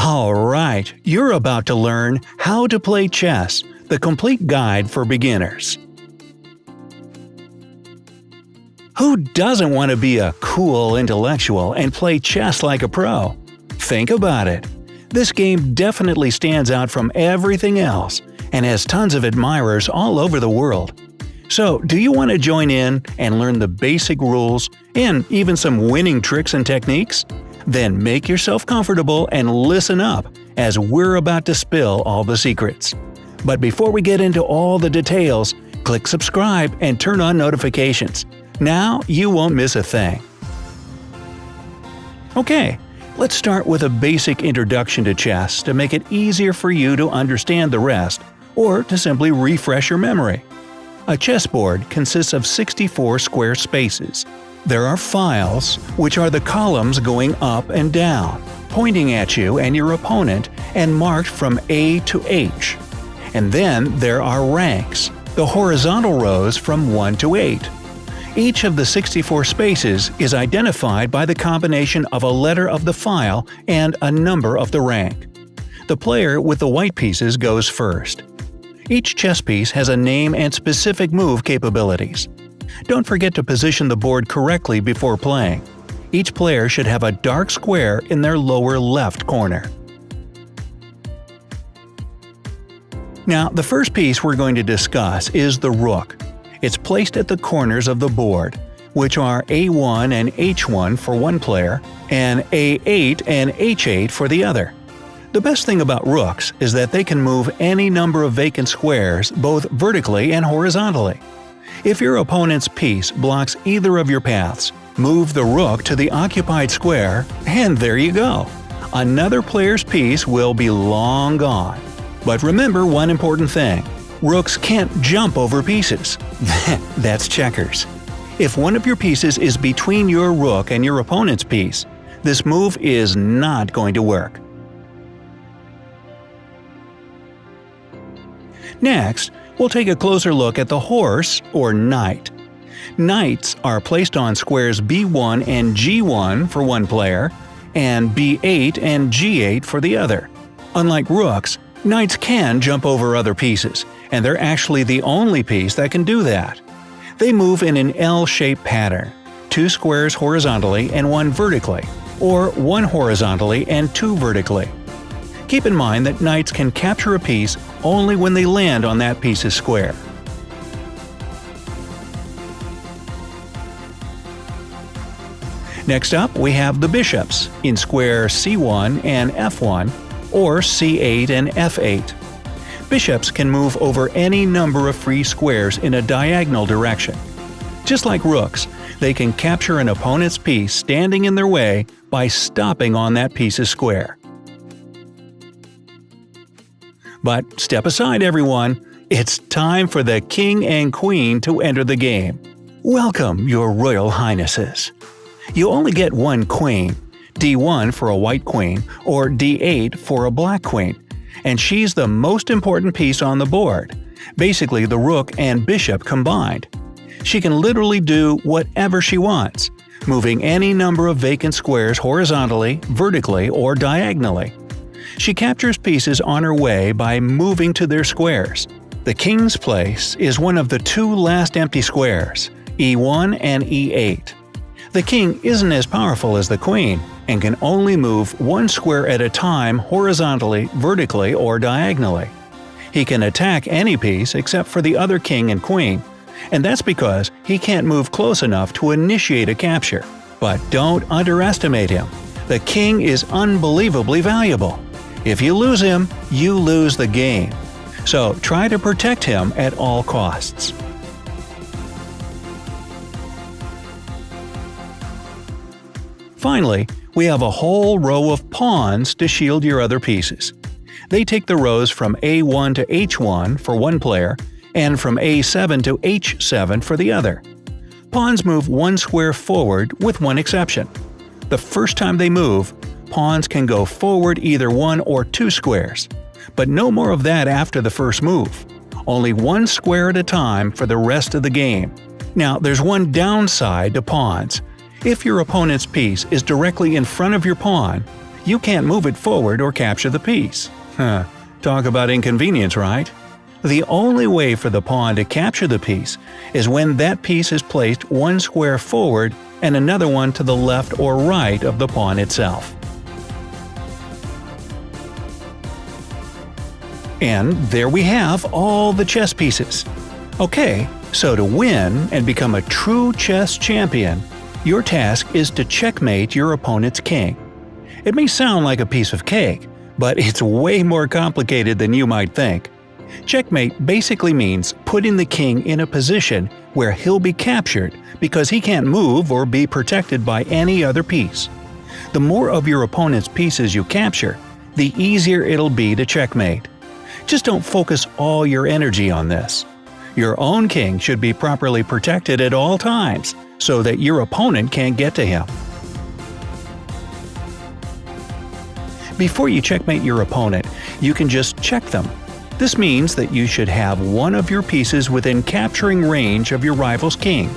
Alright, you're about to learn How to Play Chess, the complete guide for beginners. Who doesn't want to be a cool intellectual and play chess like a pro? Think about it. This game definitely stands out from everything else and has tons of admirers all over the world. So, do you want to join in and learn the basic rules and even some winning tricks and techniques? Then make yourself comfortable and listen up as we're about to spill all the secrets. But before we get into all the details, click subscribe and turn on notifications. Now you won't miss a thing. Okay, let's start with a basic introduction to chess to make it easier for you to understand the rest, or to simply refresh your memory. A chessboard consists of 64 square spaces. There are files, which are the columns going up and down, pointing at you and your opponent and marked from A to H. And then there are ranks, the horizontal rows from 1 to 8. Each of the 64 spaces is identified by the combination of a letter of the file and a number of the rank. The player with the white pieces goes first. Each chess piece has a name and specific move capabilities. Don't forget to position the board correctly before playing. Each player should have a dark square in their lower left corner. Now, the first piece we're going to discuss is the rook. It's placed at the corners of the board, which are A1 and H1 for one player, and A8 and H8 for the other. The best thing about rooks is that they can move any number of vacant squares both vertically and horizontally. If your opponent's piece blocks either of your paths, move the rook to the occupied square, and there you go. Another player's piece will be long gone. But remember one important thing. Rooks can't jump over pieces. That's checkers. If one of your pieces is between your rook and your opponent's piece, this move is not going to work. Next, we'll take a closer look at the horse or knight. Knights are placed on squares B1 and G1 for one player, and B8 and G8 for the other. Unlike rooks, knights can jump over other pieces, and they're actually the only piece that can do that. They move in an L-shaped pattern, 2 squares horizontally and 1 vertically, or 1 horizontally and 2 vertically. Keep in mind that knights can capture a piece only when they land on that piece's square. Next up, we have the bishops in square C1 and F1, or C8 and F8. Bishops can move over any number of free squares in a diagonal direction. Just like rooks, they can capture an opponent's piece standing in their way by stopping on that piece's square. But step aside, everyone. It's time for the king and queen to enter the game. Welcome, your royal highnesses. You only get one queen, D1 for a white queen or D8 for a black queen, and she's the most important piece on the board, basically the rook and bishop combined. She can literally do whatever she wants, moving any number of vacant squares horizontally, vertically, or diagonally. She captures pieces on her way by moving to their squares. The king's place is one of the 2 last empty squares, E1 and E8. The king isn't as powerful as the queen, and can only move 1 square at a time horizontally, vertically, or diagonally. He can attack any piece except for the other king and queen, and that's because he can't move close enough to initiate a capture. But don't underestimate him. The king is unbelievably valuable. If you lose him, you lose the game. So try to protect him at all costs. Finally, we have a whole row of pawns to shield your other pieces. They take the rows from A1 to H1 for one player, and from A7 to H7 for the other. Pawns move 1 square forward with one exception. The first time they move, pawns can go forward either 1 or 2 squares, but no more of that after the first move. Only 1 square at a time for the rest of the game. Now, there's one downside to pawns. If your opponent's piece is directly in front of your pawn, you can't move it forward or capture the piece. Talk about inconvenience, right? The only way for the pawn to capture the piece is when that piece is placed one square forward and another one to the left or right of the pawn itself. And there we have all the chess pieces. Okay, so to win and become a true chess champion, your task is to checkmate your opponent's king. It may sound like a piece of cake, but it's way more complicated than you might think. Checkmate basically means putting the king in a position where he'll be captured because he can't move or be protected by any other piece. The more of your opponent's pieces you capture, the easier it'll be to checkmate. Just don't focus all your energy on this. Your own king should be properly protected at all times so that your opponent can't get to him. Before you checkmate your opponent, you can just check them. This means that you should have one of your pieces within capturing range of your rival's king.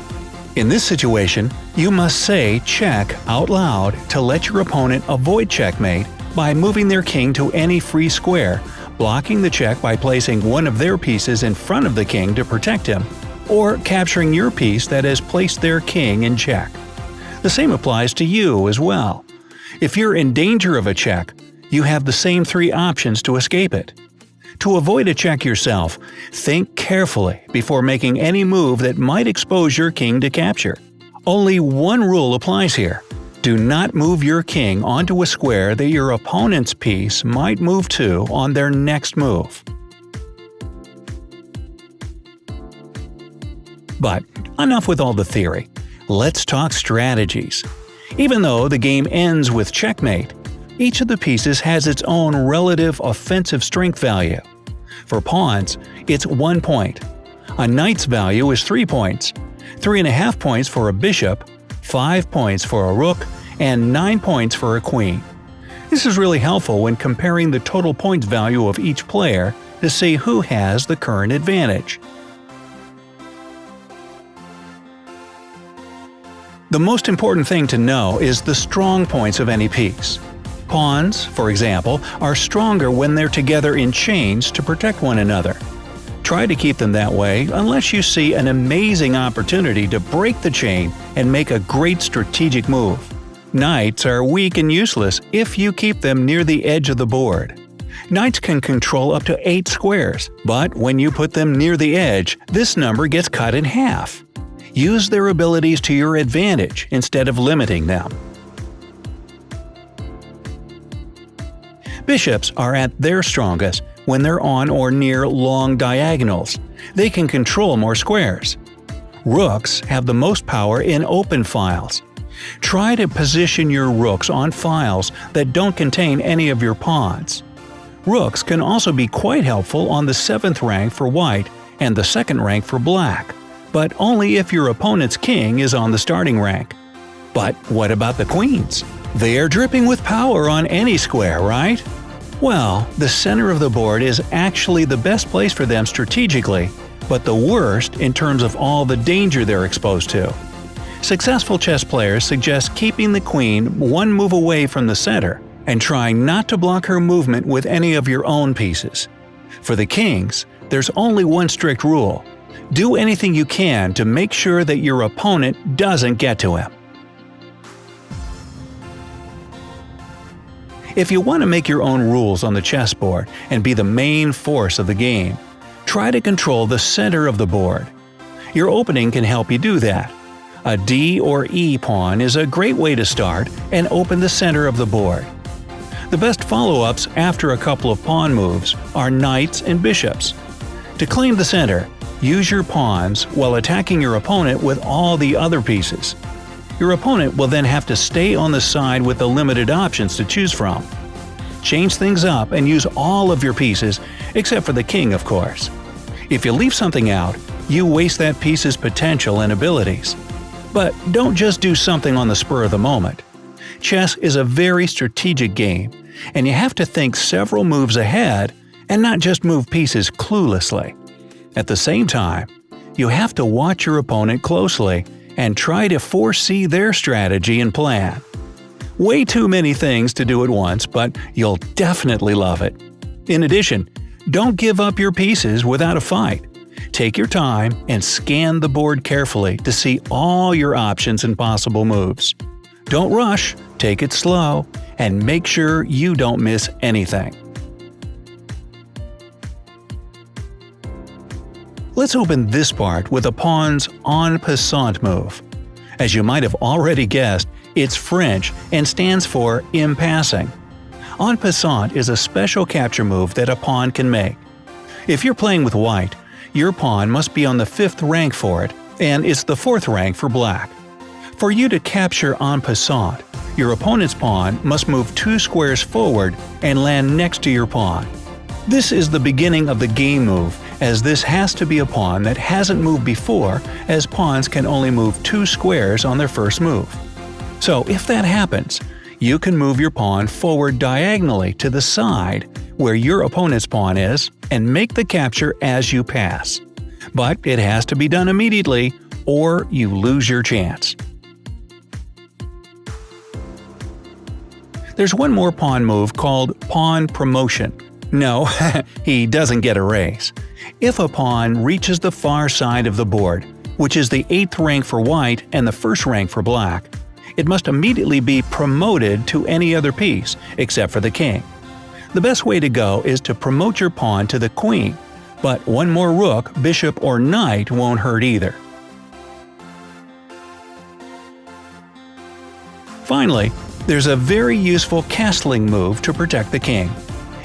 In this situation, you must say check out loud to let your opponent avoid checkmate by moving their king to any free square, blocking the check by placing one of their pieces in front of the king to protect him, or capturing your piece that has placed their king in check. The same applies to you as well. If you're in danger of a check, you have the same three options to escape it. To avoid a check yourself, think carefully before making any move that might expose your king to capture. Only one rule applies here. Do not move your king onto a square that your opponent's piece might move to on their next move. But enough with all the theory. Let's talk strategies. Even though the game ends with checkmate, each of the pieces has its own relative offensive strength value. For pawns, it's 1 point. A knight's value is 3 points, 3.5 points for a bishop, 5 points for a rook, and 9 points for a queen. This is really helpful when comparing the total points value of each player to see who has the current advantage. The most important thing to know is the strong points of any piece. Pawns, for example, are stronger when they're together in chains to protect one another. Try to keep them that way unless you see an amazing opportunity to break the chain and make a great strategic move. Knights are weak and useless if you keep them near the edge of the board. Knights can control up to 8 squares, but when you put them near the edge, this number gets cut in half. Use their abilities to your advantage instead of limiting them. Bishops are at their strongest when they're on or near long diagonals. They can control more squares. Rooks have the most power in open files. Try to position your rooks on files that don't contain any of your pawns. Rooks can also be quite helpful on the 7th rank for white and the 2nd rank for black, but only if your opponent's king is on the starting rank. But what about the queens? They are dripping with power on any square, right? Well, the center of the board is actually the best place for them strategically, but the worst in terms of all the danger they're exposed to. Successful chess players suggest keeping the queen one move away from the center and trying not to block her movement with any of your own pieces. For the kings, there's only one strict rule. Do anything you can to make sure that your opponent doesn't get to him. If you want to make your own rules on the chessboard and be the main force of the game, try to control the center of the board. Your opening can help you do that. A D or E pawn is a great way to start and open the center of the board. The best follow-ups after a couple of pawn moves are knights and bishops. To claim the center, use your pawns while attacking your opponent with all the other pieces. Your opponent will then have to stay on the side with the limited options to choose from. Change things up and use all of your pieces, except for the king, of course. If you leave something out, you waste that piece's potential and abilities. But don't just do something on the spur of the moment. Chess is a very strategic game, and you have to think several moves ahead and not just move pieces cluelessly. At the same time, you have to watch your opponent closely and try to foresee their strategy and plan. Way too many things to do at once, but you'll definitely love it. In addition, don't give up your pieces without a fight. Take your time and scan the board carefully to see all your options and possible moves. Don't rush, take it slow, and make sure you don't miss anything. Let's open this part with a pawn's en passant move. As you might have already guessed, it's French and stands for in passing. En passant is a special capture move that a pawn can make. If you're playing with white, your pawn must be on the 5th rank for it, and it's the 4th rank for black. For you to capture en passant, your opponent's pawn must move 2 squares forward and land next to your pawn. This is the beginning of the game move, as this has to be a pawn that hasn't moved before, as pawns can only move 2 squares on their first move. So if that happens, you can move your pawn forward diagonally to the side where your opponent's pawn is and make the capture as you pass. But it has to be done immediately, or you lose your chance. There's one more pawn move called pawn promotion. No, he doesn't get a raise. If a pawn reaches the far side of the board, which is the 8th rank for white and the 1st rank for black, it must immediately be promoted to any other piece, except for the king. The best way to go is to promote your pawn to the queen, but one more rook, bishop, or knight won't hurt either. Finally, there's a very useful castling move to protect the king.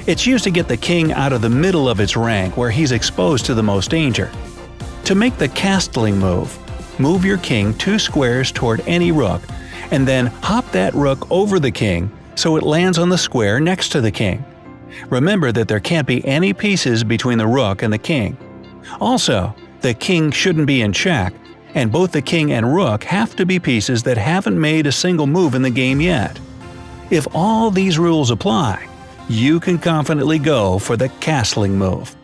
It's used to get the king out of the middle of its rank where he's exposed to the most danger. To make the castling move, move your king 2 squares toward any rook, and then hop that rook over the king so it lands on the square next to the king. Remember that there can't be any pieces between the rook and the king. Also, the king shouldn't be in check, and both the king and rook have to be pieces that haven't made a single move in the game yet. If all these rules apply, you can confidently go for the castling move.